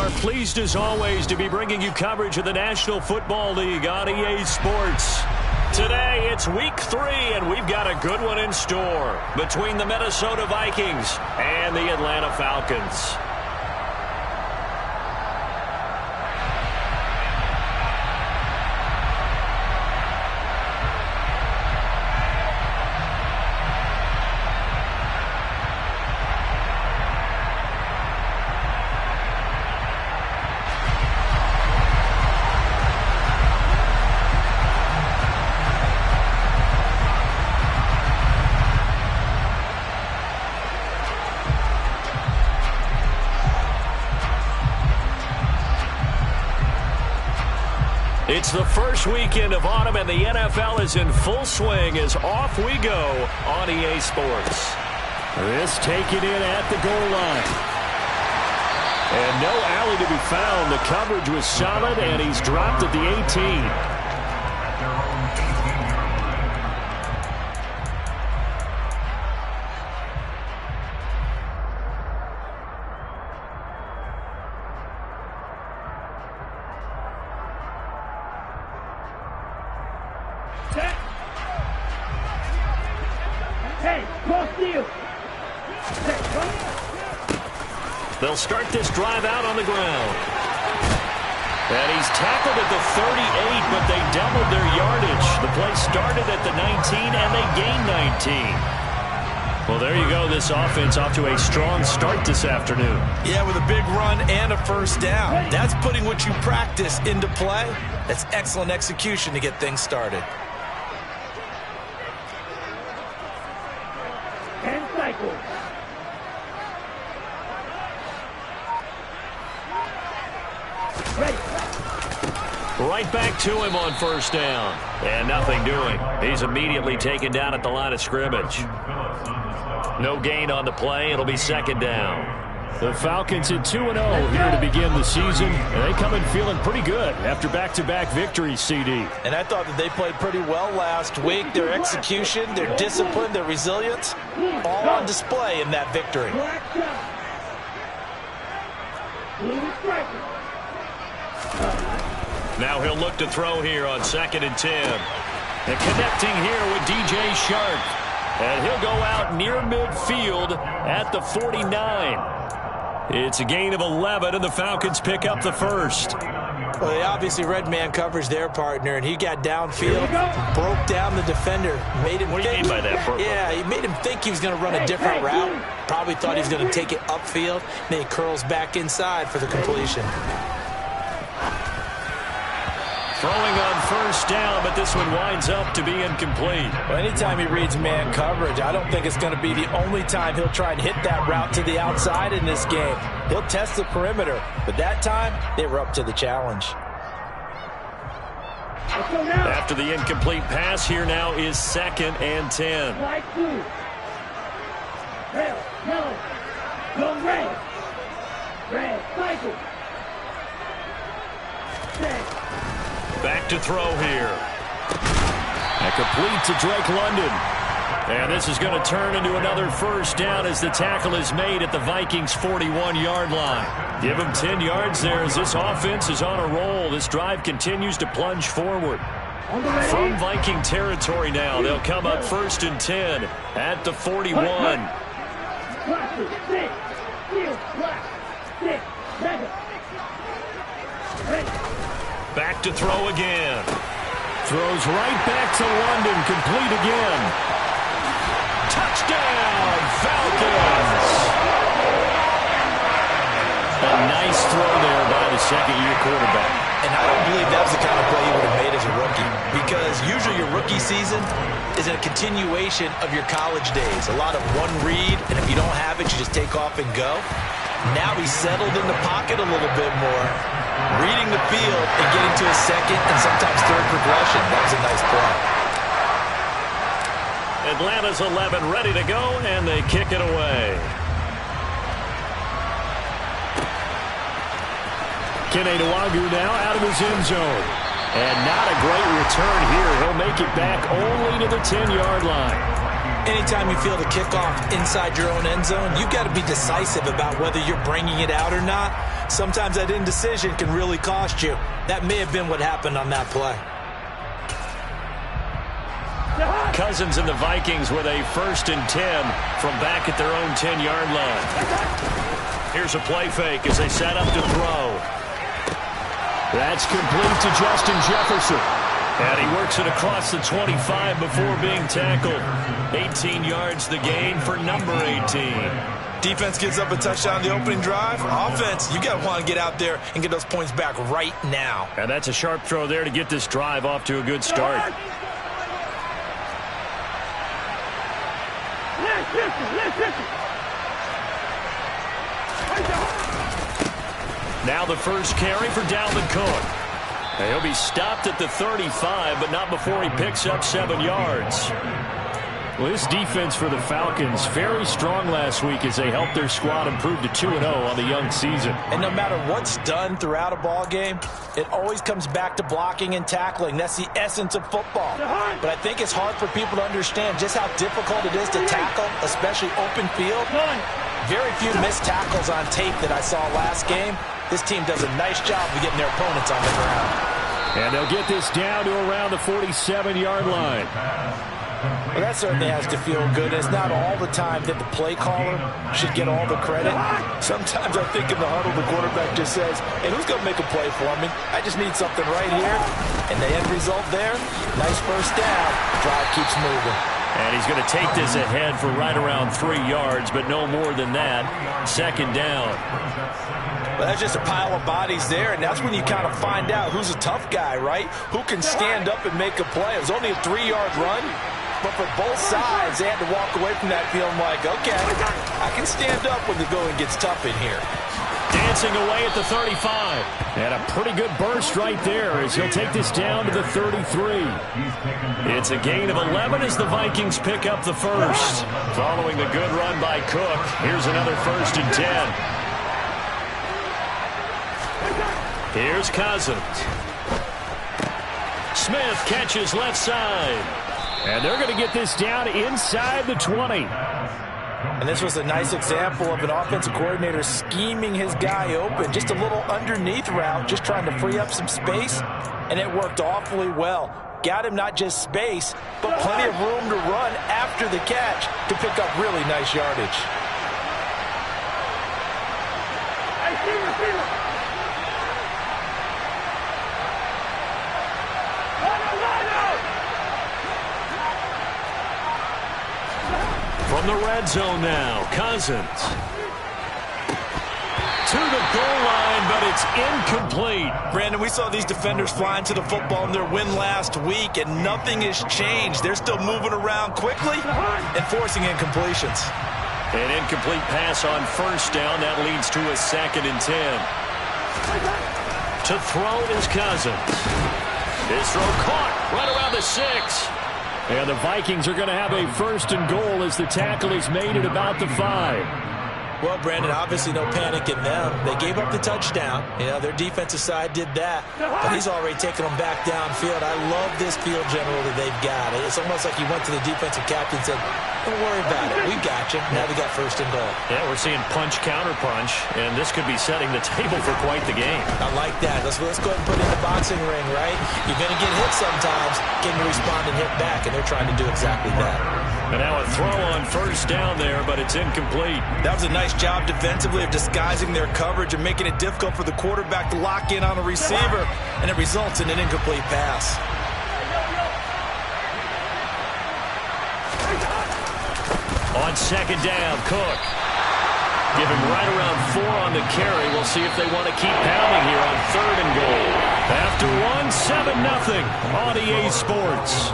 are pleased as always to be bringing you coverage of the National Football League on EA Sports. Today it's week 3 and we've got a good one in store between the Minnesota Vikings and the Atlanta Falcons. It's the first weekend of autumn, and the NFL is in full swing as off we go on EA Sports. This taken in at the goal line. And no alley to be found. The coverage was solid, and he's dropped at the 18. They'll start this drive out on the ground. And he's tackled at the 38, but they doubled their yardage. The play started at the 19, and they gained 19. Well, there you go. This offense off to a strong start this afternoon. Yeah, with a big run and a first down. That's putting what you practice into play. That's excellent execution to get things started. 10 cycles. Right back to him on first down. And nothing doing. He's immediately taken down at the line of scrimmage. No gain on the play. It'll be second down. The Falcons at 2-0 here to begin the season. And they come in feeling pretty good after back-to-back victories, CD. And I thought that they played pretty well last week. Their execution, their discipline, their resilience, all on display in that victory. Now he'll look to throw here on 2nd and 10. And connecting here with DJ Shark. And he'll go out near midfield at the 49. It's a gain of 11, and the Falcons pick up the first. Well, they obviously read man coverage their partner, and he got downfield, broke down the defender, made him What do you mean by that, Brooklyn? Yeah, he made him think he was going to run a different route. Probably thought he was going to take it upfield. Then he curls back inside for the completion. Throwing on first down, but this one winds up to be incomplete. Well, anytime he reads man coverage, I don't think it's going to be the only time he'll try and hit that route to the outside in this game. He'll test the perimeter, but that time they were up to the challenge. After the incomplete pass, here now is 2nd and 10. Back to throw here. And complete to Drake London. And this is going to turn into another first down as the tackle is made at the Vikings' 41-yard line. Give them 10 yards there as this offense is on a roll. This drive continues to plunge forward. From Viking territory now, they'll come up 1st and 10 at the 41. Back to throw again. Throws right back to London. Complete again. Touchdown, Falcons! A nice throw there by the second-year quarterback. And I don't believe that was the kind of play he would have made as a rookie, because usually your rookie season is a continuation of your college days. A lot of one read, and if you don't have it, you just take off and go. Now he's settled in the pocket a little bit more, reading the field and getting to his second and sometimes third progression. That was a nice play. Atlanta's 11 ready to go, and they kick it away. Kene Nwagu now out of his end zone. And not a great return here. He'll make it back only to the 10-yard line. Anytime you feel the kickoff inside your own end zone, you've got to be decisive about whether you're bringing it out or not. Sometimes that indecision can really cost you. That may have been what happened on that play. Cousins and the Vikings with a 1st and 10 from back at their own 10-yard line. Here's a play fake as they set up to throw. That's complete to Justin Jefferson. And he works it across the 25 before being tackled. 18 yards the gain for number 18. Defense gives up a touchdown on the opening drive. Offense, you got to want to get out there and get those points back right now. And that's a sharp throw there to get this drive off to a good start. Now the first carry for Dalvin Cook. He'll be stopped at the 35, but not before he picks up 7 yards. Well, this defense for the Falcons, very strong last week as they helped their squad improve to 2-0 on the young season. And no matter what's done throughout a ball game, it always comes back to blocking and tackling. That's the essence of football. But I think it's hard for people to understand just how difficult it is to tackle, especially open field. Very few missed tackles on tape that I saw last game. This team does a nice job of getting their opponents on the ground. And they'll get this down to around the 47-yard line. Well, that certainly has to feel good. It's not all the time that the play caller should get all the credit. Sometimes I think in the huddle, the quarterback just says, hey, who's going to make a play for me? I just need something right here. And the end result there, nice first down. Drive keeps moving. And he's going to take this ahead for right around 3 yards, but no more than that. 2nd down. Well, that's just a pile of bodies there, and that's when you kind of find out who's a tough guy, right? Who can stand up and make a play. It was only a 3-yard run, but for both sides, they had to walk away from that feeling like, okay, I can stand up when the going gets tough in here. Dancing away at the 35. And a pretty good burst right there as he'll take this down to the 33. It's a gain of 11 as the Vikings pick up the first. Following the good run by Cook, here's another 1st and 10. Here's Cousins. Smith catches left side. And they're going to get this down inside the 20. And this was a nice example of an offensive coordinator scheming his guy open. Just a little underneath route, just trying to free up some space. And it worked awfully well. Got him not just space, but plenty of room to run after the catch to pick up really nice yardage. From the red zone now, Cousins. To the goal line, but it's incomplete. Brandon, we saw these defenders flying to the football in their win last week, and nothing has changed. They're still moving around quickly and forcing incompletions. An incomplete pass on 1st down. That leads to a 2nd and 10. To throw is Cousins. His throw caught right around the 6. And the Vikings are going to have a 1st and goal as the tackle is made at about the 5. Well, Brandon, obviously no panic in them. They gave up the touchdown. You know, their defensive side did that. But he's already taken them back downfield. I love this field general that they've got. It's almost like he went to the defensive captain and said, don't worry about it. We got you. Now we got 1st and goal. Yeah, we're seeing punch, counter punch, and this could be setting the table for quite the game. I like that. Let's go ahead and put it in the boxing ring, right? You're going to get hit sometimes. Can you respond and hit back? And they're trying to do exactly that. And now a throw on 1st down there, but it's incomplete. That was a nice job defensively of disguising their coverage and making it difficult for the quarterback to lock in on a receiver, and it results in an incomplete pass. On 2nd down, Cook. Give him right around 4 on the carry. We'll see if they want to keep pounding here on 3rd and goal. After 7-0 on EA Sports.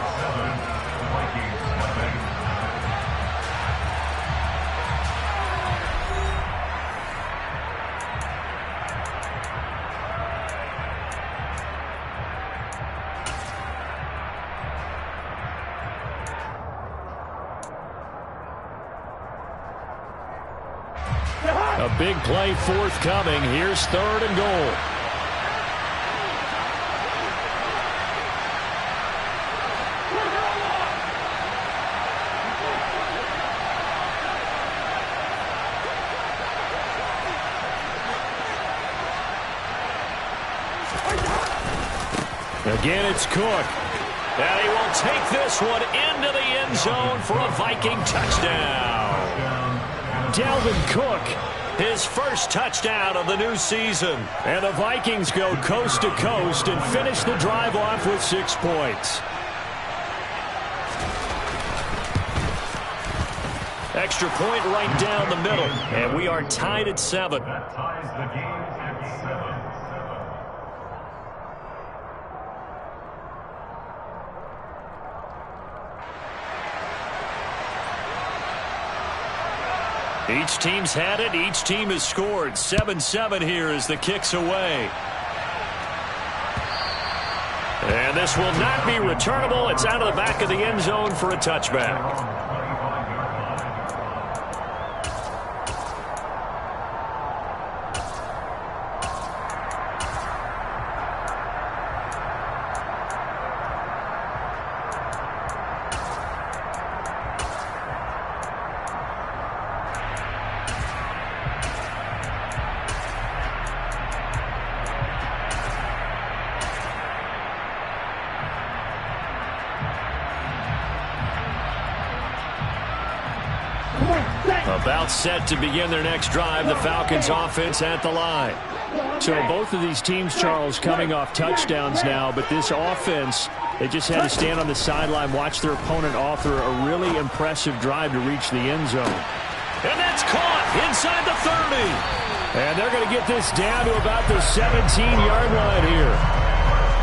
A big play forthcoming. Here's 3rd and goal. Again, it's Cook. And he will take this one into the end zone for a Viking touchdown. Dalvin Cook, his first touchdown of the new season. And the Vikings go coast to coast and finish the drive off with 6 points. Extra point right down the middle. And we are tied at 7. That ties the game at 7. Each team's had it. Each team has scored. 7-7 here as the kick's away. And this will not be returnable. It's out of the back of the end zone for a touchback. About set to begin their next drive. The Falcons offense at the line. So both of these teams, Charles, coming off touchdowns now, but this offense, they just had to stand on the sideline, watch their opponent author a really impressive drive to reach the end zone. And that's caught inside the 30. And they're going to get this down to about the 17-yard line here.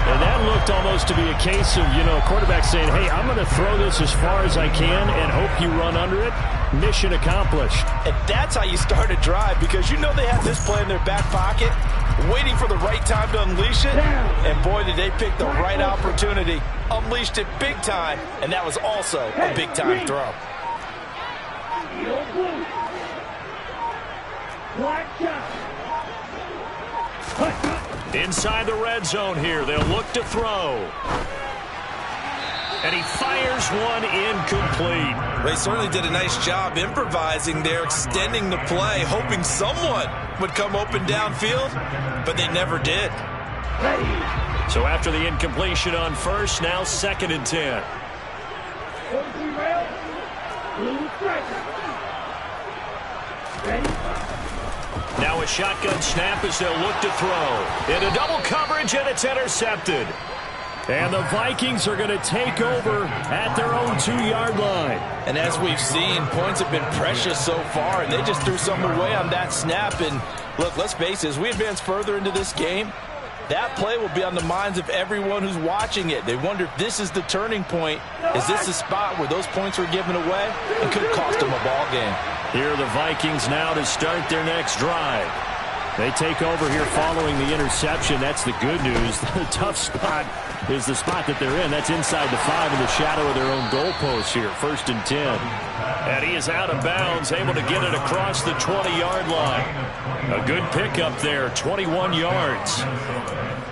And that looked almost to be a case of, a quarterback saying, hey, I'm going to throw this as far as I can and hope you run under it. Mission accomplished. And that's how you start a drive, because you know they have this play in their back pocket, waiting for the right time to unleash it. And boy, did they pick the right opportunity. Unleashed it big time, and that was also a big-time throw. Inside the red zone here. They'll look to throw. And he fires one incomplete. They certainly did a nice job improvising there, extending the play, hoping someone would come open downfield, but they never did. So after the incompletion on first, now 2nd and 10. Now a shotgun snap as they'll look to throw. Into double coverage, and it's intercepted. And the Vikings are going to take over at their own 2-yard line. And as we've seen, points have been precious so far, and they just threw something away on that snap. And look, let's face it, as we advance further into this game, that play will be on the minds of everyone who's watching it. They wonder if this is the turning point. Is this the spot where those points were given away and could cost them a ball game? Here are the Vikings now to start their next drive. They take over here following the interception. That's the good news. The tough spot is the spot that they're in. That's inside the 5 in the shadow of their own goalpost here. 1st and 10. And he is out of bounds, able to get it across the 20-yard line. A good pickup there, 21 yards.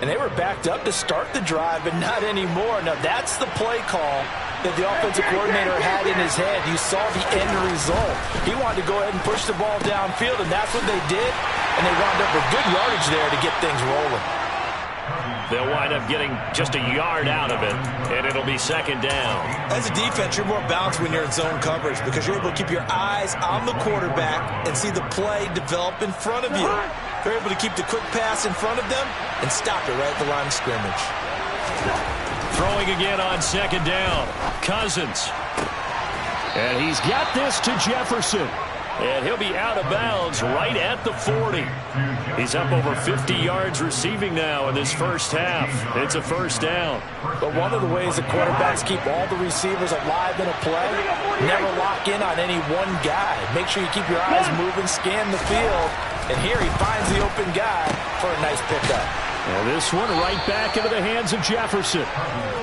And they were backed up to start the drive, but not anymore. Now that's the play call that the offensive coordinator had in his head. You saw the end result. He wanted to go ahead and push the ball downfield, and that's what they did. And they wound up with good yardage there to get things rolling. They'll wind up getting just a yard out of it, and it'll be 2nd down. As a defense, you're more balanced when you're in zone coverage because you're able to keep your eyes on the quarterback and see the play develop in front of you. They're able to keep the quick pass in front of them and stop it right at the line of scrimmage. Throwing again on 2nd down. Cousins. And he's got this to Jefferson. And he'll be out of bounds right at the 40. He's up over 50 yards receiving now in this first half. It's a 1st down. But one of the ways the quarterbacks keep all the receivers alive in a play, never lock in on any one guy. Make sure you keep your eyes moving, scan the field. And here he finds the open guy for a nice pickup. And this one right back into the hands of Jefferson.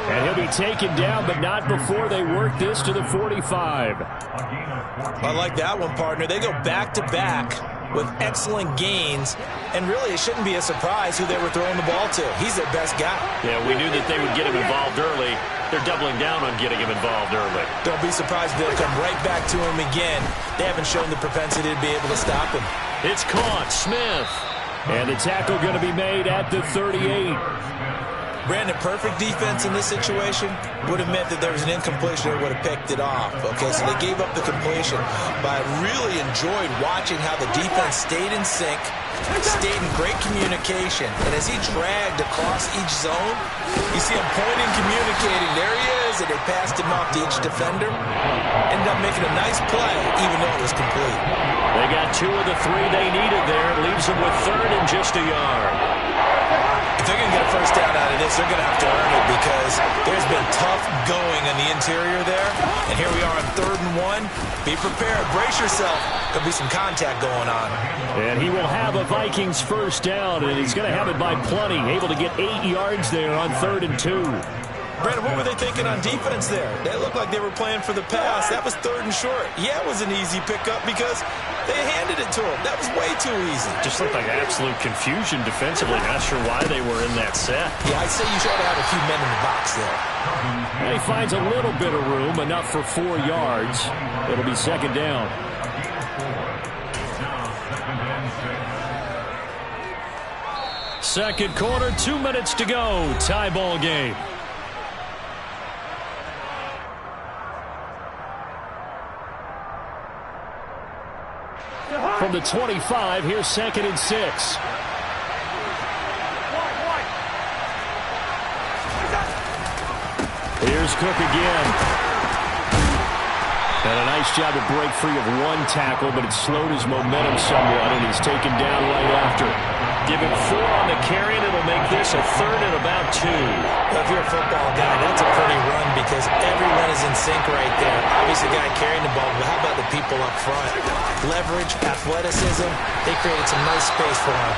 And he'll be taken down, but not before they work this to the 45. I like that one, partner. They go back-to-back with excellent gains, and really it shouldn't be a surprise who they were throwing the ball to. He's their best guy. Yeah, we knew that they would get him involved early. They're doubling down on getting him involved early. Don't be surprised if they'll come right back to him again. They haven't shown the propensity to be able to stop him. It's caught. Smith. And the tackle going to be made at the 38. Brandon, perfect defense in this situation would have meant that there was an incompletion that would have picked it off. Okay, so they gave up the completion. But I really enjoyed watching how the defense stayed in sync, stayed in great communication. And as he dragged across each zone, you see him pointing, communicating. There he is, and they passed him off to each defender. Ended up making a nice play, even though it was complete. They got 2 of the 3 they needed there. It leaves them with 3rd and just a yard. If they're going to get a first down out of this, they're going to have to earn it because there's been tough going on the interior there. And here we are on 3rd and 1. Be prepared. Brace yourself. Could be some contact going on. And he will have a Vikings first down, and he's going to have it by plenty. Able to get 8 yards there on 3rd and 2. Brandon, what were they thinking on defense there? They looked like they were playing for the pass. That was 3rd and short. Yeah, it was an easy pickup because they handed it to him. That was way too easy. Just looked like absolute confusion defensively. Not sure why they were in that set. Yeah, I'd say you should have a few men in the box there. And he finds a little bit of room, enough for 4 yards. It'll be 2nd down. Second quarter, 2 minutes to go. Tie ball game. From the 25, here's 2nd and 6. Here's Cook again. And a nice job to break free of 1 tackle, but it slowed his momentum somewhat, and he's taken down right after. Give him 4 on the carry, and it'll make this a 3rd and about 2. Well, if you're a football guy, that's a pretty run because everyone is in sync right there. Obviously, the guy carrying the ball, but how about the people up front? Leverage, athleticism, they created some nice space for him.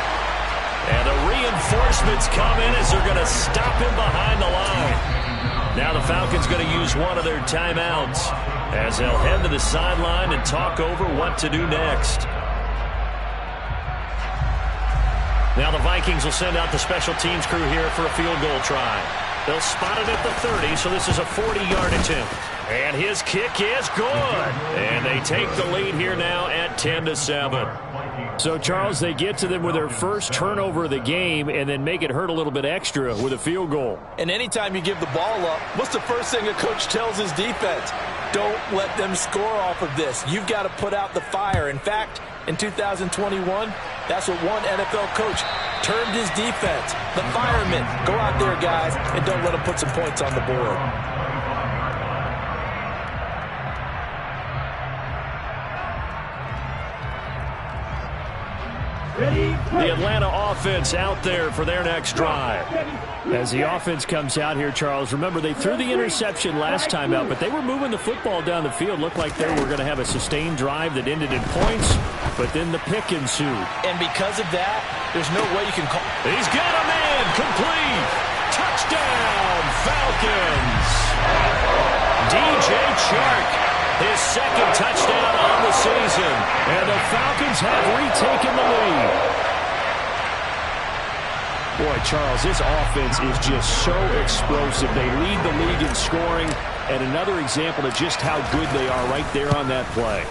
And the reinforcements come in as they're going to stop him behind the line. Now the Falcons going to use one of their timeouts as they'll head to the sideline and talk over what to do next. Now the Vikings will send out the special teams crew here for a field goal try. They'll spot it at the 30, so this is a 40-yard attempt. And his kick is good. And they take the lead here now at 10-7. So, Charles, they get to them with their first turnover of the game and then make it hurt a little bit extra with a field goal. And anytime you give the ball up, what's the first thing a coach tells his defense? Don't let them score off of this. You've got to put out the fire. In fact, in 2021, that's what one NFL coach termed his defense. The firemen. Go out there, guys, and don't let them put some points on the board. The Atlanta offense out there for their next drive. As the offense comes out here, Charles, remember they threw the interception last time out, but they were moving the football down the field. Looked like they were going to have a sustained drive that ended in points, but then the pick ensued. And because of that, there's no way you can call. He's got a man complete. Touchdown, Falcons. DJ Chark, his 2nd touchdown on the season. And the Falcons have retaken the lead. Boy, Charles, this offense is just so explosive. They lead the league in scoring, and another example of just how good they are right there on that play.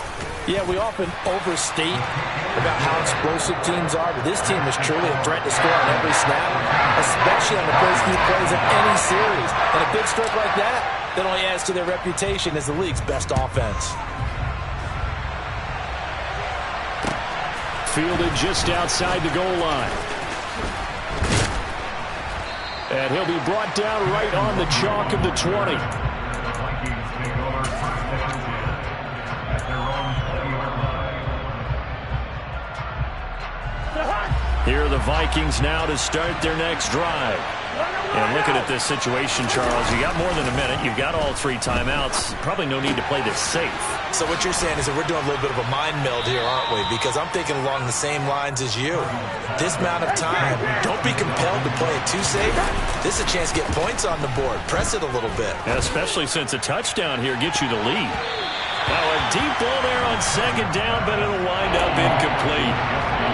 Yeah, we often overstate about how explosive teams are, but this team is truly a threat to score on every snap, especially on the first few plays of any series. And a big stroke like that only adds to their reputation as the league's best offense. Fielded just outside the goal line. And he'll be brought down right on the chalk of the 20. Here are the Vikings now to start their next drive. And looking at this situation, Charles, you got more than a minute. You've got all 3 timeouts. Probably no need to play this safe. So what you're saying is that we're doing a little bit of a mind meld here, aren't we? Because I'm thinking along the same lines as you. This amount of time, don't be compelled to play it too safe. This is a chance to get points on the board. Press it a little bit. And especially since a touchdown here gets you the lead. Now a deep ball there on 2nd down, but it'll wind up incomplete.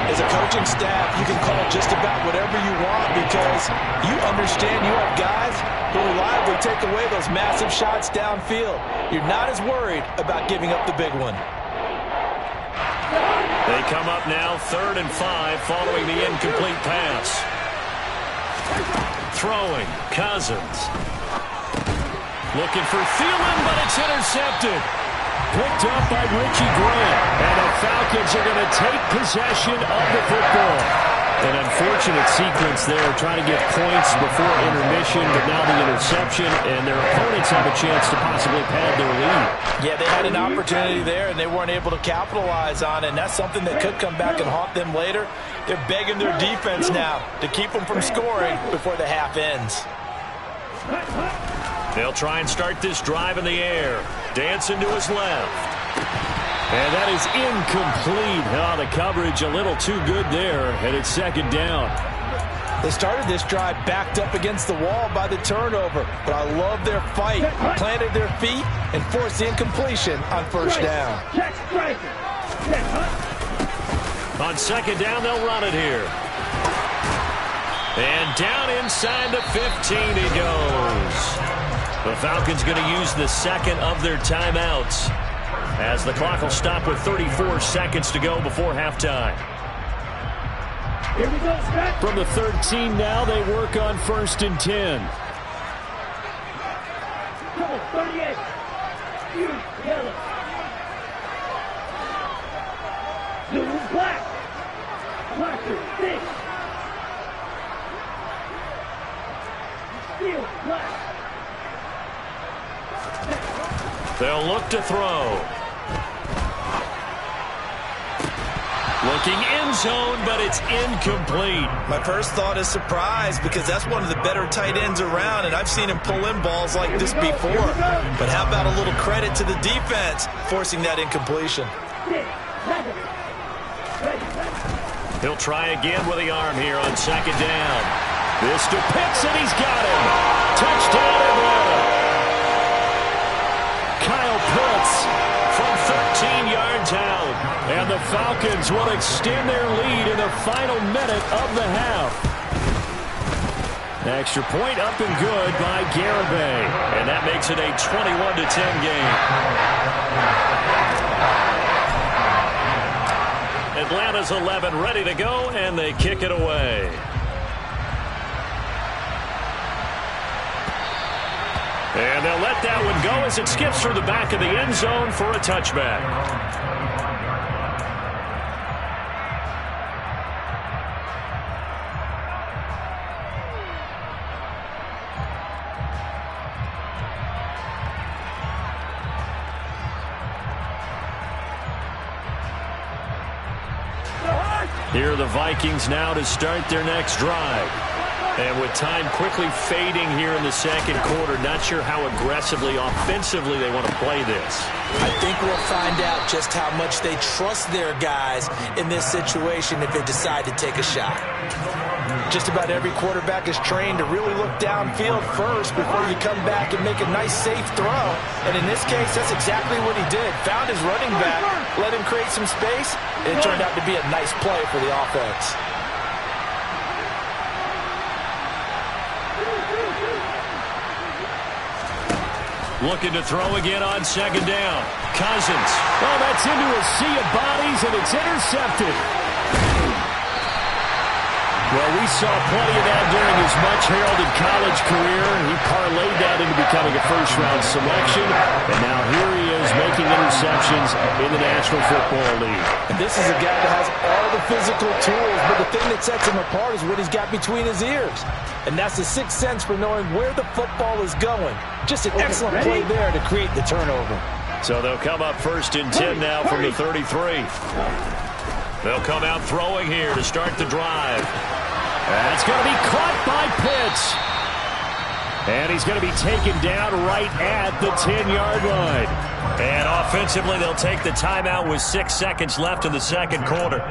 As a coaching staff, you can call just about whatever you want because you understand you have guys who reliably take away those massive shots downfield. You're not as worried about giving up the big one. They come up now 3rd and 5 following the incomplete pass. throwing. Cousins. Looking for Thielen, but it's intercepted. Picked up by Richie Grant. And the Falcons are going to take possession of the football. An unfortunate sequence there, trying to get points before intermission, but now the interception, and their opponents have a chance to possibly pad their lead. Yeah, they had an opportunity there, and they weren't able to capitalize on it, and that's something that could come back and haunt them later. They're begging their defense now to keep them from scoring before the half ends. They'll try and start this drive in the air. Dancing to his left. And that is incomplete. Oh, the coverage a little too good there, and it's second down. They started this drive backed up against the wall by the turnover, but I love their fight. Planted their feet and forced the incompletion on first down. On second down, they'll run it here. And down inside the 15 he goes. The Falcons going to use the second of their timeouts, as the clock will stop with 34 seconds to go before halftime. Here we go, Scott. From the 13 now, they work on 1st and 10. Come on, 38. You, yellow. Blue, black. Blacker, 6. Steel, black. They'll look to throw. Looking end zone, but it's incomplete. My first thought is surprise, because that's one of the better tight ends around, and I've seen him pull in balls like this before. But how about a little credit to the defense forcing that incompletion? He'll try again with the arm here on second down. This to Pitts, and he's got him. Touchdown Atlanta. Kyle Pitts from 13 yards out. And the Falcons will extend their lead in the final minute of the half. Extra point up and good by Garibay. And that makes it a 21-10 game. Atlanta's 11 ready to go, and they kick it away. And they'll let that one go as it skips through the back of the end zone for a touchback. Here are the Vikings now to start their next drive. And with time quickly fading here in the second quarter, not sure how aggressively, offensively they want to play this. I think we'll find out just how much they trust their guys in this situation if they decide to take a shot. Just about every quarterback is trained to really look downfield first before you come back and make a nice, safe throw. And in this case, that's exactly what he did. Found his running back, let him create some space, and it turned out to be a nice play for the offense. Looking to throw again on second down. Cousins. Oh, that's into a sea of bodies, and it's intercepted. Well, we saw plenty of that during his much-heralded college career. He parlayed that into becoming a first-round selection. And now here he is making interceptions in the National Football League. And this is a guy that has all the physical tools, but the thing that sets him apart is what he's got between his ears. And that's the sixth sense for knowing where the football is going. Just an excellent play there to create the turnover. So they'll come up 1st and 10 now from the 33. They'll come out throwing here to start the drive. That's going to be caught by Pitts. And he's going to be taken down right at the 10-yard line. And offensively, they'll take the timeout with 6 seconds left in the second quarter.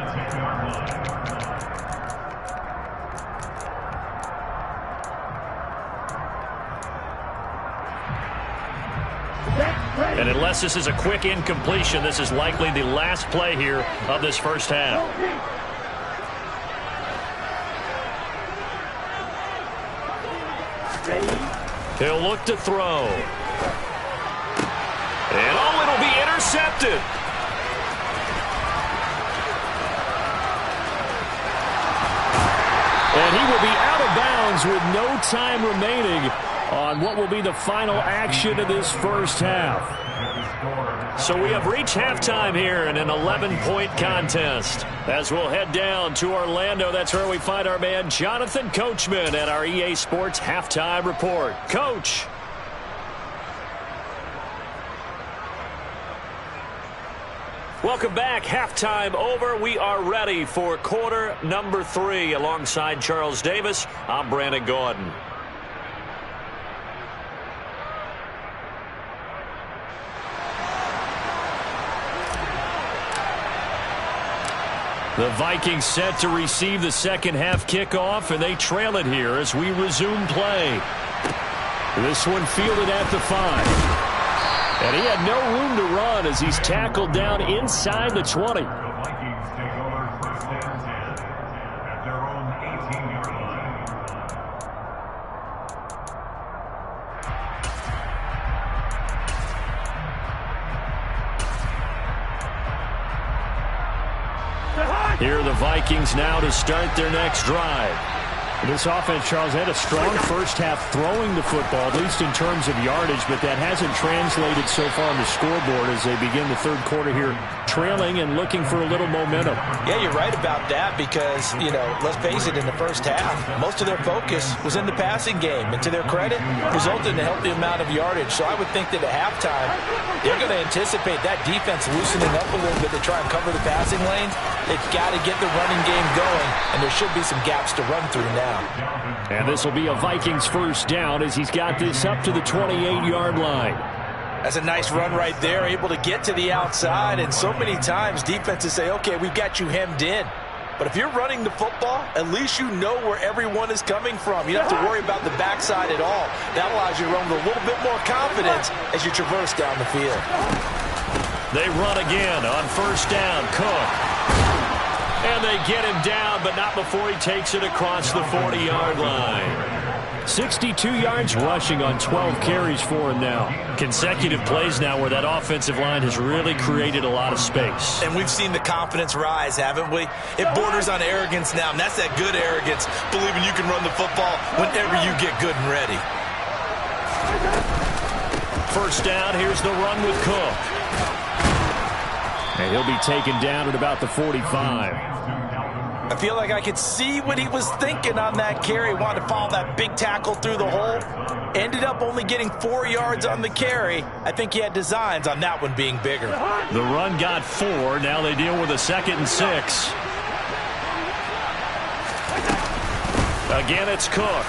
And unless this is a quick incompletion, this is likely the last play here of this first half. He'll look to throw. And oh, it'll be intercepted. And he will be out of bounds Vikings with no time remaining on what will be the final action of this first half. So we have reached halftime here in an 11-point contest. As we'll head down to Orlando, that's where we find our man Jonathan Coachman at our EA Sports Halftime Report. Coach. Welcome back. Halftime over. We are ready for quarter number 3. Alongside Charles Davis, I'm Brandon Gordon. The Vikings set to receive the second half kickoff, and they trail it here as we resume play. This one fielded at the 5. And he had no room to run as he's tackled down inside the 20. The Vikings take over first and 10 at their own 18-yard line. Here are the Vikings now to start their next drive. This offense, Charles, had a strong first half throwing the football, at least in terms of yardage, but that hasn't translated so far on the scoreboard as they begin the third quarter here, trailing and looking for a little momentum. Yeah, you're right about that because, let's face it, in the first half, most of their focus was in the passing game. And to their credit, resulted in a healthy amount of yardage. So I would think that at halftime, they're going to anticipate that defense loosening up a little bit to try and cover the passing lanes. They've got to get the running game going, and there should be some gaps to run through now. And this will be a Vikings first down as he's got this up to the 28-yard line. That's a nice run right there, able to get to the outside. And so many times defenses say, okay, we've got you hemmed in. But if you're running the football, at least you know where everyone is coming from. You don't have to worry about the backside at all. That allows you to run with a little bit more confidence as you traverse down the field. They run again on first down. Cook. And they get him down, but not before he takes it across the 40-yard line. 62 yards rushing on 12 carries for him now. Consecutive plays now where that offensive line has really created a lot of space. And we've seen the confidence rise, haven't we? It borders on arrogance now, and that's that good arrogance, believing you can run the football whenever you get good and ready. First down, here's the run with Cook. And he'll be taken down at about the 45. I feel like I could see what he was thinking on that carry. Wanted to follow that big tackle through the hole. Ended up only getting 4 yards on the carry. I think he had designs on that one being bigger. The run got 4. Now they deal with a 2nd and 6. Again, it's Cook.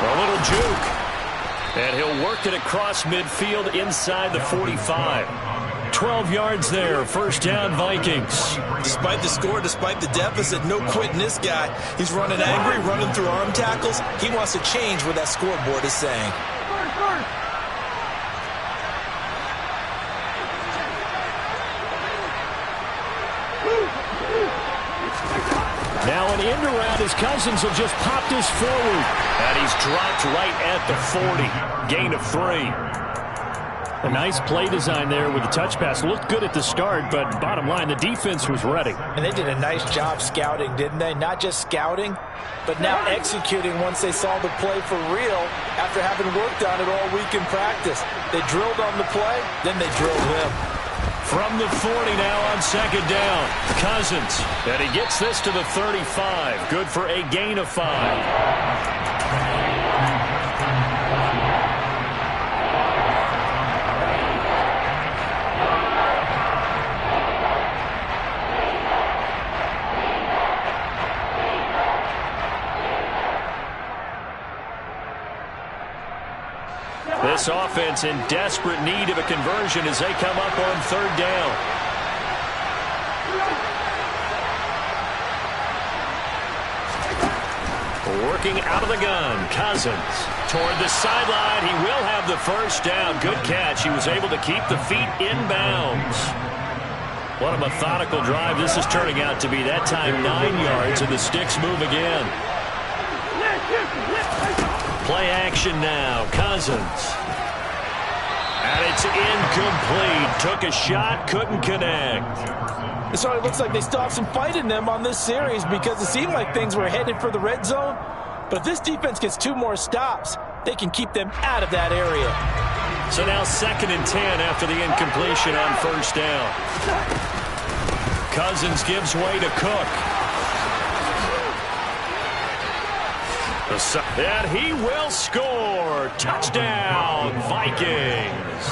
A little juke. And he'll work it across midfield inside the 45. 12 yards there. First down, Vikings. Despite the score, despite the deficit, no quitting this guy. He's running angry, running through arm tackles. He wants to change what that scoreboard is saying. Now an end around as Cousins will just pop this forward. And he's dropped right at the 40. Gain of 3. A nice play design there with the touch pass. Looked good at the start, but bottom line, the defense was ready. And they did a nice job scouting, didn't they? Not just scouting, but now executing once they saw the play for real after having worked on it all week in practice. They drilled on the play, then they drilled him. From the 40 now on second down. Cousins. And he gets this to the 35. Good for a gain of 5. This offense in desperate need of a conversion as they come up on third down. Working out of the gun, Cousins. Toward the sideline, he will have the first down. Good catch. He was able to keep the feet in bounds. What a methodical drive this is turning out to be. That time 9 yards, and the sticks move again. Play action now. Cousins. And it's incomplete. Took a shot, couldn't connect. So it looks like they still have some fight in them on this series because it seemed like things were headed for the red zone. But if this defense gets 2 more stops, they can keep them out of that area. So now 2nd and 10 after the incompletion on 1st down. Cousins gives way to Cook. And he will score. Touchdown, Vikings.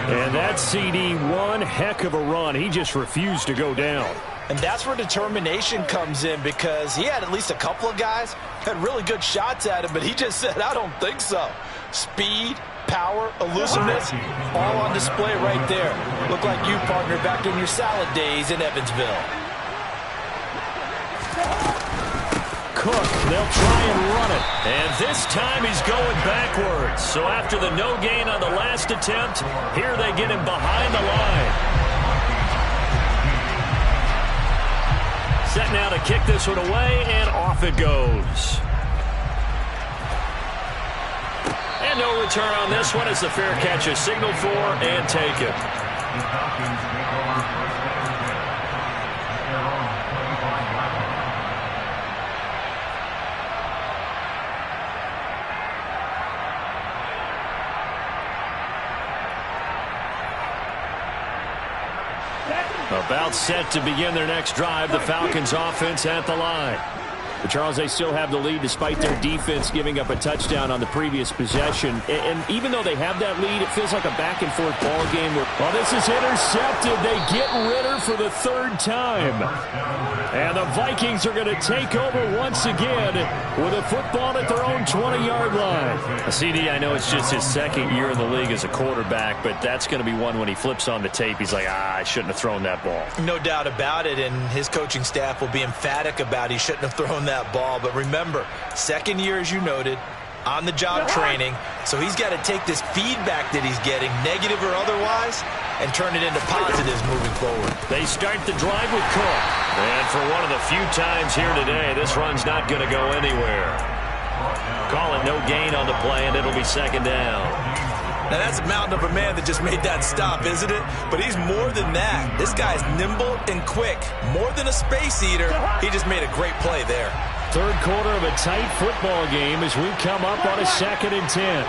And that CD, one heck of a run. He just refused to go down. And that's where determination comes in, because he had at least a couple of guys had really good shots at him, but he just said, I don't think so. Speed, power, elusiveness, all on display right there. Look like you, partner, back in your salad days in Evansville. Cook, they'll try and run it. And this time he's going backwards. So after the no gain on the last attempt, here they get him behind the line. Set now to kick this one away, and off it goes. And no return on this one as the fair catch is signaled for and taken. About set to begin their next drive, the Falcons offense at the line. But Charles, they still have the lead despite their defense giving up a touchdown on the previous possession. And even though they have that lead, it feels like a back-and-forth ball game. Well, this is intercepted. They get Ritter for the 3rd time. And the Vikings are going to take over once again with a football at their own 20-yard line. CD, I know it's just his 2nd year in the league as a quarterback, but that's going to be one when he flips on the tape. He's like, I shouldn't have thrown that ball. No doubt about it, and his coaching staff will be emphatic about he shouldn't have thrown that ball. But remember, 2nd year, as you noted, on-the-job training, so he's got to take this feedback that he's getting, negative or otherwise, and turn it into positives moving forward. They start the drive with Cook. And for one of the few times here today, this run's not going to go anywhere. Call it no gain on the play, and it'll be 2nd down. Now, that's a mountain of a man that just made that stop, isn't it? But he's more than that. This guy's nimble and quick. More than a space eater. He just made a great play there. 3rd quarter of a tight football game as we come up on a 2nd and 10.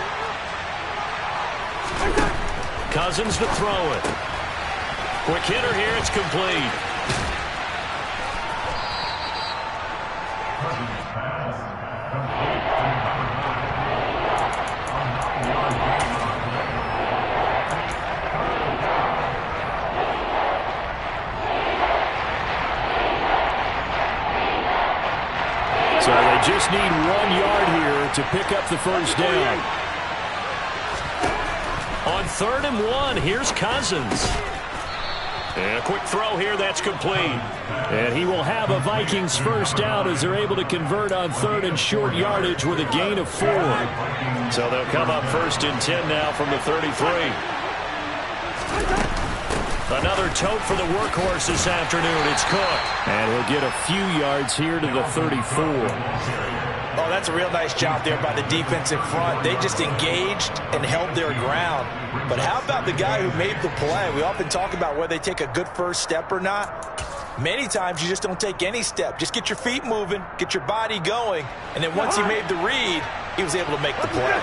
Cousins to throw it. Quick hitter here. It's complete. So they just need 1 yard here to pick up the 1st down. On 3rd and 1, here's Cousins. And a quick throw here, that's complete. And he will have a Vikings 1st down as they're able to convert on 3rd and short yardage with a gain of 4. So they'll come up 1st and 10 now from the 33. Another tote for the workhorse this afternoon. It's Cook. And he'll get a few yards here to the 34. Oh, that's a real nice job there by the defense in front. They just engaged and held their ground. But how about the guy who made the play? We often talk about whether they take a good first step or not. Many times you just don't take any step. Just get your feet moving, get your body going, and then once he made the read, he was able to make the play.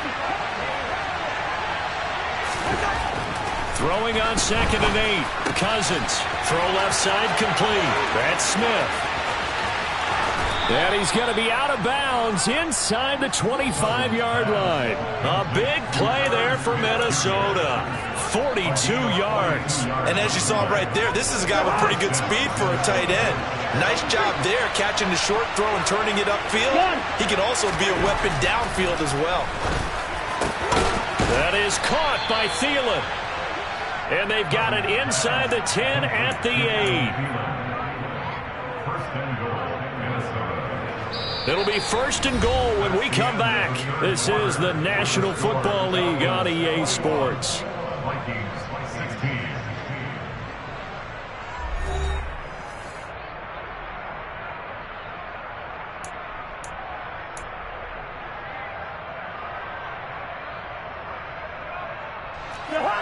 Throwing on 2nd and 8. Cousins. Throw left side complete. That's Smith. And he's going to be out of bounds inside the 25-yard line. A big play there for Minnesota. 42 yards. And as you saw right there, this is a guy with pretty good speed for a tight end. Nice job there catching the short throw and turning it upfield. He can also be a weapon downfield as well. That is caught by Thielen. And they've got it inside the 10 at the 8. It'll be 1st and goal when we come back. This is the National Football League on EA Sports.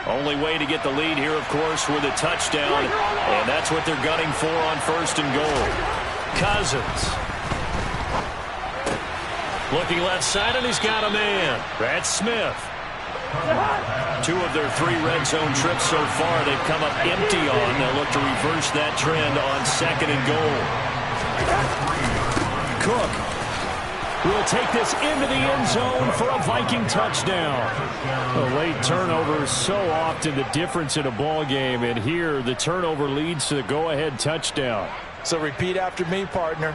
Only way to get the lead here, of course, with a touchdown. And that's what they're gunning for on 1st and goal. Cousins. Looking left side, and he's got a man. That's Smith. 2 of their 3 red zone trips so far they've come up empty on. They'll look to reverse that trend on 2nd and goal. Cook will take this into the end zone for a Viking touchdown. A late turnover is so often the difference in a ball game, and here the turnover leads to the go-ahead touchdown. So repeat after me, partner.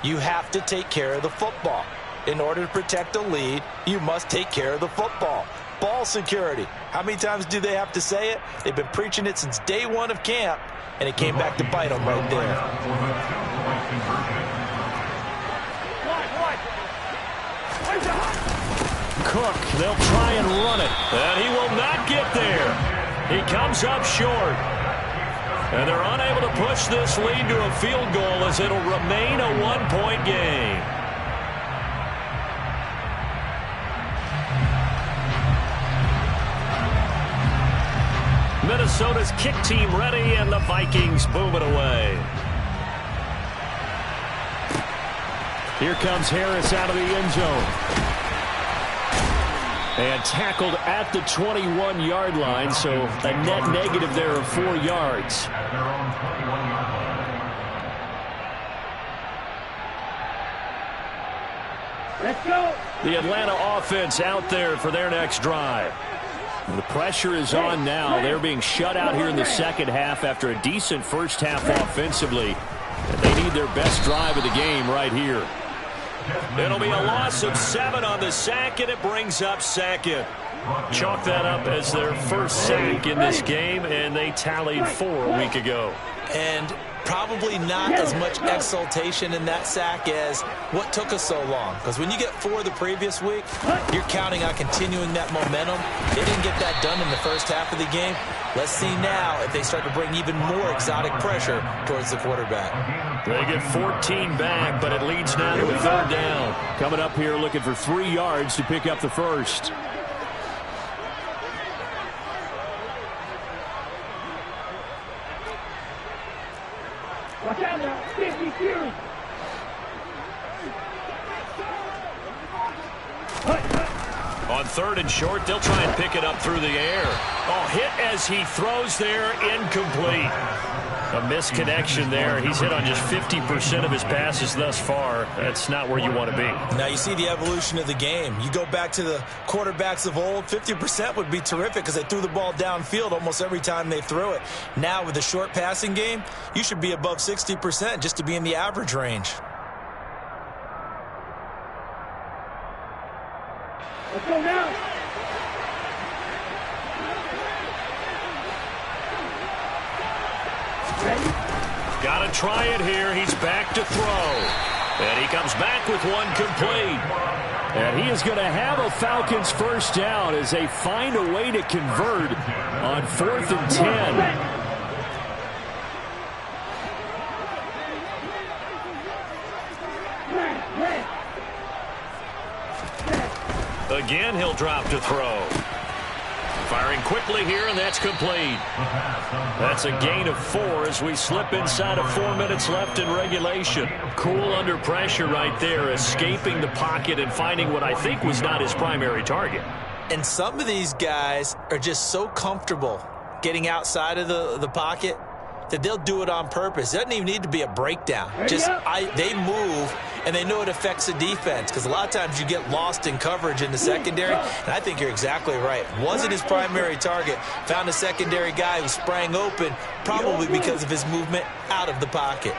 You have to take care of the football. In order to protect a lead, you must take care of the football. Ball security. How many times do they have to say it? They've been preaching it since day 1 of camp, and it came back to bite them right there. Cook, they'll try and run it, and he will not get there. He comes up short. And they're unable to push this lead to a field goal as it'll remain a 1-point game. Minnesota's kick team ready, and the Vikings boom it away. Here comes Harris out of the end zone. And tackled at the 21-yard line, so a net negative there of 4 yards. Let's go. The Atlanta offense out there for their next drive. The pressure is on now. They're being shut out here in the second half after a decent first half offensively. And they need their best drive of the game right here. It'll be a loss of 7 on the sack, and it brings up 2nd. Chalk that up as their first sack in this game, and they tallied 4 a week ago. And probably not as much exultation in that sack as what took us so long. Because when you get 4 the previous week, you're counting on continuing that momentum. They didn't get that done in the first half of the game. Let's see now if they start to bring even more exotic pressure towards the quarterback. They get 14 back, but it leads now to a 3rd down. Coming up here looking for 3 yards to pick up the first. Watch out now. 50 Fury. On 3rd and short, they'll try and pick it up through the air. Oh, hit as he throws there, incomplete. A misconnection there. He's hit on just 50% of his passes thus far. That's not where you want to be. Now you see the evolution of the game. You go back to the quarterbacks of old, 50% would be terrific because they threw the ball downfield almost every time they threw it. Now with the short passing game, you should be above 60% just to be in the average range. Let's go now. Got to try it here. He's back to throw. And he comes back with one complete. And he is going to have a Falcons first down as they find a way to convert on 4th and 10. Again, he'll drop to throw. Firing quickly here, and that's complete. That's a gain of 4 as we slip inside of 4 minutes left in regulation. Cool under pressure right there, escaping the pocket and finding what I think was not his primary target. And some of these guys are just so comfortable getting outside of the pocket that they'll do it on purpose. It doesn't even need to be a breakdown. They move, and they know it affects the defense because a lot of times you get lost in coverage in the secondary, and I think you're exactly right. Wasn't his primary target. Found a secondary guy who sprang open, probably because of his movement out of the pocket.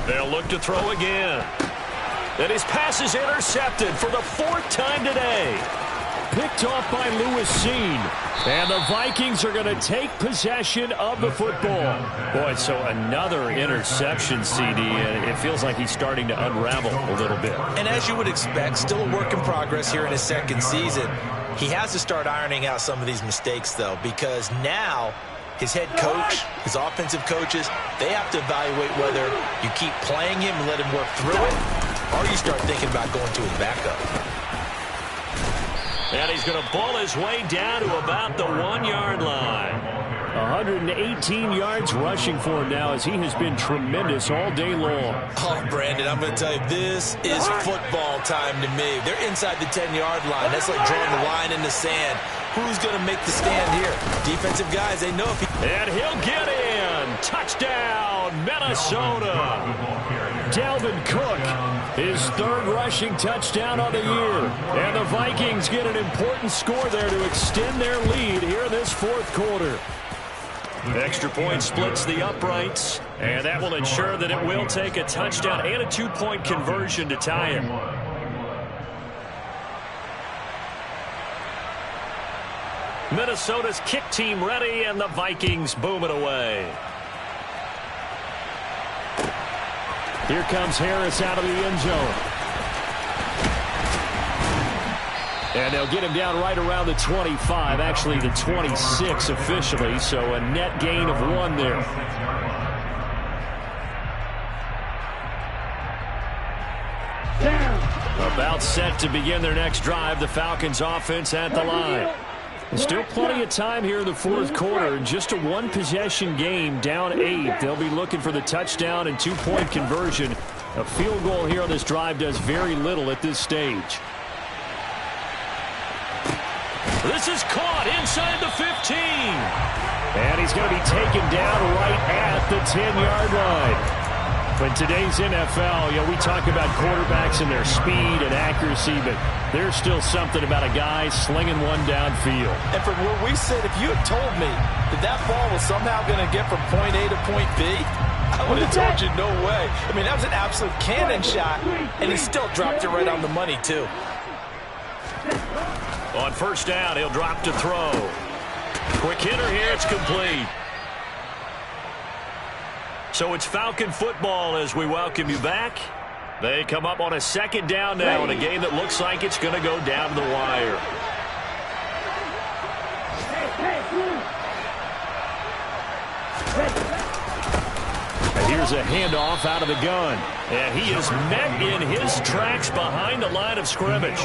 They'll look to throw again. And his pass is intercepted for the 4th time today. Picked off by Lewis Seen. And the Vikings are going to take possession of the football. Boy, so another interception, CD, and it feels like he's starting to unravel a little bit. And as you would expect, still a work in progress here in his 2nd season. He has to start ironing out some of these mistakes, though, because now his head coach, his offensive coaches, they have to evaluate whether you keep playing him and let him work through it, or you start thinking about going to his backup. And he's going to ball his way down to about the 1-yard line. 118 yards rushing for him now as he has been tremendous all day long. Oh, Brandon, I'm going to tell you, this is football time to me. They're inside the 10-yard line. That's like drawing the line in the sand. Who's going to make the stand here? Defensive guys, they know if he... And he'll get in. Touchdown, Minnesota. Dalvin Cook, his third rushing touchdown on the year. And the Vikings get an important score there to extend their lead here in this fourth quarter. Extra point splits the uprights, and that will ensure that it will take a touchdown and a two-point conversion to tie him. Minnesota's kick team ready, and the Vikings boom it away. Here comes Harris out of the end zone. And they'll get him down right around the 25, actually the 26 officially, so a net gain of 1 there. About set to begin their next drive, the Falcons offense at the line. Still plenty of time here in the fourth quarter. Just a one-possession game, down 8. They'll be looking for the touchdown and two-point conversion. A field goal here on this drive does very little at this stage. This is caught inside the 15. And he's going to be taken down right at the 10-yard line. In today's NFL, we talk about quarterbacks and their speed and accuracy, but there's still something about a guy slinging one downfield. And from where we sit, if you had told me that ball was somehow going to get from point A to point B, I would have told you no way. I mean, that was an absolute cannon shot, and he still dropped it right on the money, too. On first down, he'll drop to throw. Quick hitter here, it's complete. So it's Falcon football as we welcome you back. They come up on a second down now in a game that looks like it's going to go down to the wire. And here's a handoff out of the gun. And he is met in his tracks behind the line of scrimmage.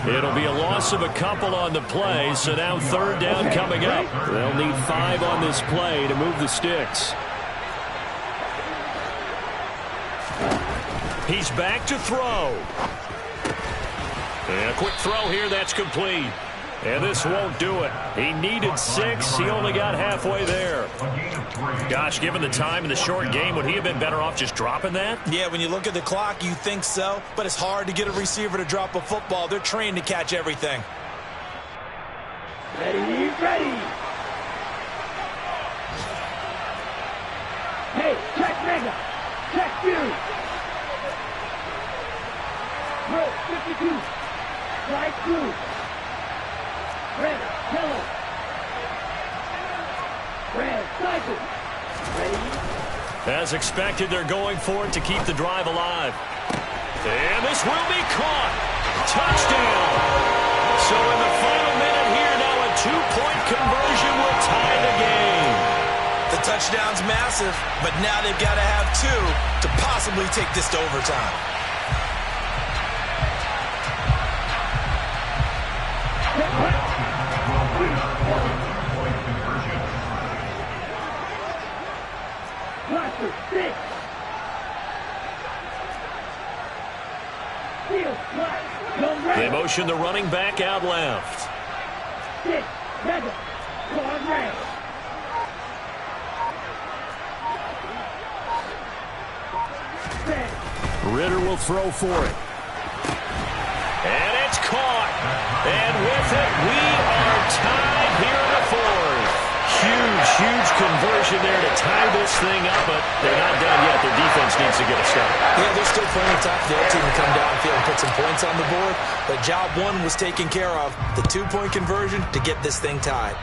It'll be a loss of a couple on the play, so now third down coming up. They'll need 5 on this play to move the sticks. He's back to throw. And a quick throw here, that's complete. And this won't do it. He needed 6. He only got halfway there. Gosh, given the time in the short game, would he have been better off just dropping that? Yeah, when you look at the clock, you think so. But it's hard to get a receiver to drop a football. They're trained to catch everything. Ready. Hey, check mega. Check you. Red 52. Right through. Red, yellow. Red, cycle. Ready? As expected, they're going for it to keep the drive alive. And this will be caught. Touchdown. So in the final minute here, now a two-point conversion will tie the game. The touchdown's massive, but now they've got to have 2 to possibly take this to overtime. They motion the running back out left. Ritter will throw for it. And it's caught. And with it, we are tied here in the fourth. Huge conversion there to tie this thing up, but they're not done yet. Their defense needs to get a stop. Yeah, there's still plenty of time for their team to come downfield and put some points on the board, but job 1 was taken care of. The 2-point conversion to get this thing tied.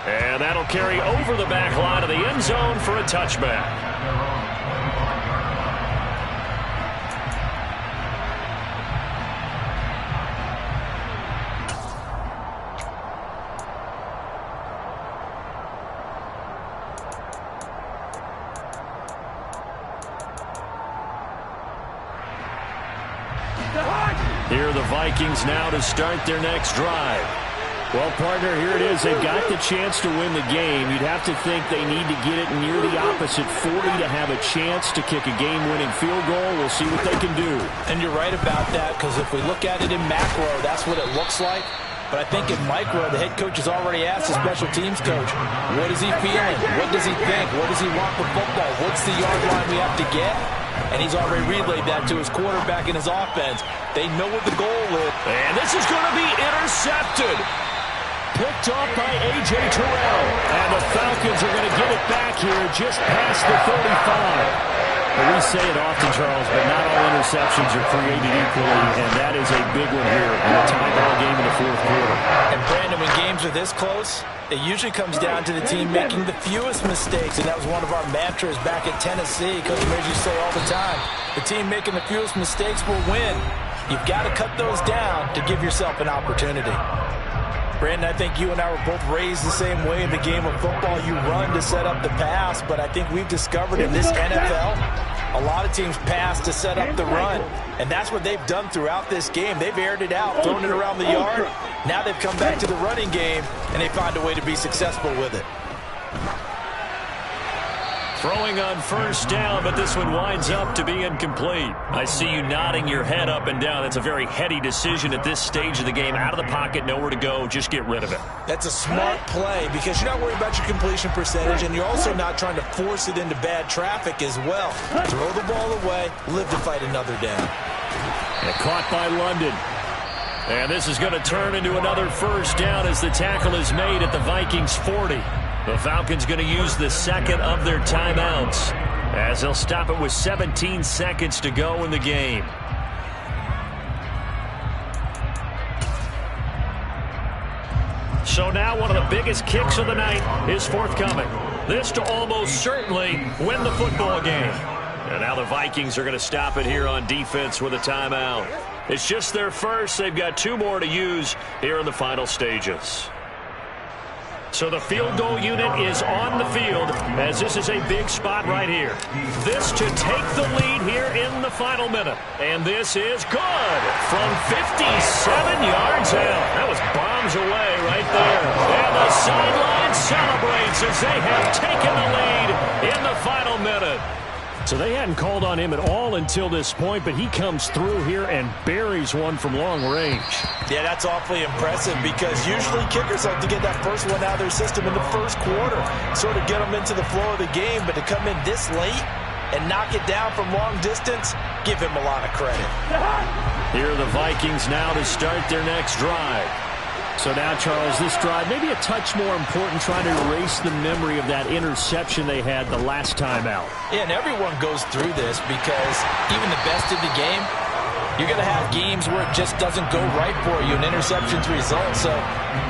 And that'll carry over the back line of the end zone for a touchback. Here are the Vikings now to start their next drive. Well, partner, here it is. They've got the chance to win the game. You'd have to think they need to get it near the opposite 40 to have a chance to kick a game-winning field goal. We'll see what they can do. And you're right about that, because if we look at it in macro, that's what it looks like. But I think in micro, the head coach has already asked the special teams coach, what is he feeling? What does he think? What does he want with football? What's the yard line we have to get? And he's already relayed that to his quarterback in his offense. They know what the goal is. And this is going to be intercepted. Picked off by A.J. Terrell. And the Falcons are going to get it back here just past the 35. Well, we say it often, Charles, but not all interceptions are created equally, and that is a big one here in a tie ball game in the fourth quarter. And Brandon, when games are this close, it usually comes down to the team making the fewest mistakes, and that was one of our mantras back at Tennessee. Coach Mears used to say all the time, the team making the fewest mistakes will win. You've got to cut those down to give yourself an opportunity. Brandon, I think you and I were both raised the same way in the game of football. You run to set up the pass, but I think we've discovered in this NFL, a lot of teams pass to set up the run. And that's what they've done throughout this game. They've aired it out, thrown it around the yard. Now they've come back to the running game, and they find a way to be successful with it. Throwing on first down, but this one winds up to be incomplete. I see you nodding your head up and down. It's a very heady decision at this stage of the game. Out of the pocket, nowhere to go. Just get rid of it. That's a smart play because you're not worried about your completion percentage, and you're also not trying to force it into bad traffic as well. Throw the ball away, live to fight another down. And caught by London. And this is going to turn into another first down as the tackle is made at the Vikings 40. The Falcons going to use the second of their timeouts as they'll stop it with 17 seconds to go in the game. So now one of the biggest kicks of the night is forthcoming. This to almost certainly win the football game. And now the Vikings are going to stop it here on defense with a timeout. It's just their first. They've got 2 more to use here in the final stages. So the field goal unit is on the field as this is a big spot right here. This to take the lead here in the final minute. And this is good from 57 yards out. That was bombs away right there. And the sideline celebrates as they have taken the lead in the final minute. So they hadn't called on him at all until this point, but he comes through here and buries one from long range. Yeah, that's awfully impressive because usually kickers like to get that first one out of their system in the first quarter, sort of get them into the flow of the game, but to come in this late and knock it down from long distance, give him a lot of credit. Here are the Vikings now to start their next drive. So now, Charles, this drive maybe a touch more important, trying to erase the memory of that interception they had the last time out. Yeah, and everyone goes through this because even the best in the game, you're going to have games where it just doesn't go right for you and interceptions result. So,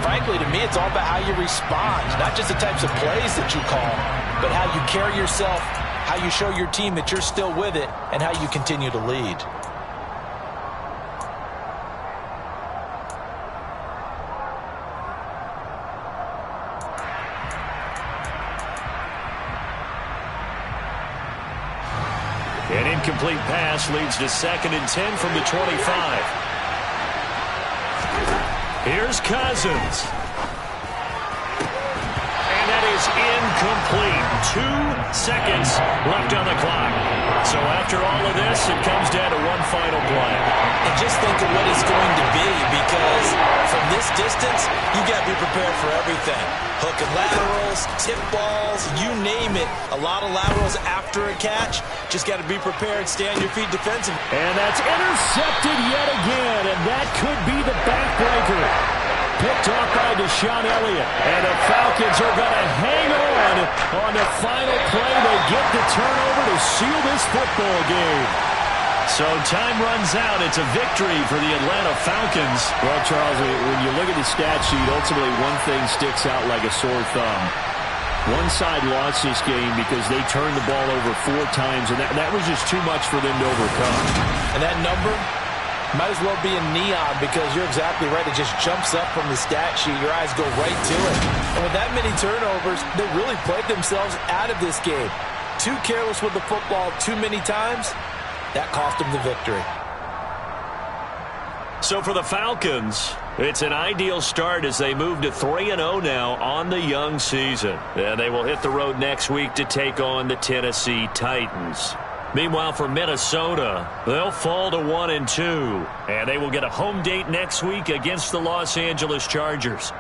frankly, to me, it's all about how you respond, not just the types of plays that you call, but how you carry yourself, how you show your team that you're still with it, and how you continue to lead. An incomplete pass leads to 2nd and 10 from the 25. Here's Cousins. And that is incomplete. 2 seconds left on the clock. So after all of this, it comes down to one final play. And just think of what it's going to be because from this distance, you got to be prepared for everything. Hook and laterals, tip balls, you name it. A lot of laterals after a catch. Just got to be prepared, stay on your feet defensively. And that's intercepted yet again, and that could be the backbreaker. Picked off by Deshaun Elliott. And the Falcons are going to hang on the final play. They get the turnover to seal this football game. So time runs out. It's a victory for the Atlanta Falcons. Well, Charles, when you look at the stat sheet, ultimately one thing sticks out like a sore thumb. One side lost this game because they turned the ball over 4 times, and that was just too much for them to overcome. And that number might as well be in neon because you're exactly right. It just jumps up from the stat sheet. Your eyes go right to it. And with that many turnovers, they really played themselves out of this game. Too careless with the football too many times. That cost them the victory. So for the Falcons, it's an ideal start as they move to 3-0 now on the young season. And they will hit the road next week to take on the Tennessee Titans. Meanwhile, for Minnesota, they'll fall to 1-2. And they will get a home date next week against the Los Angeles Chargers.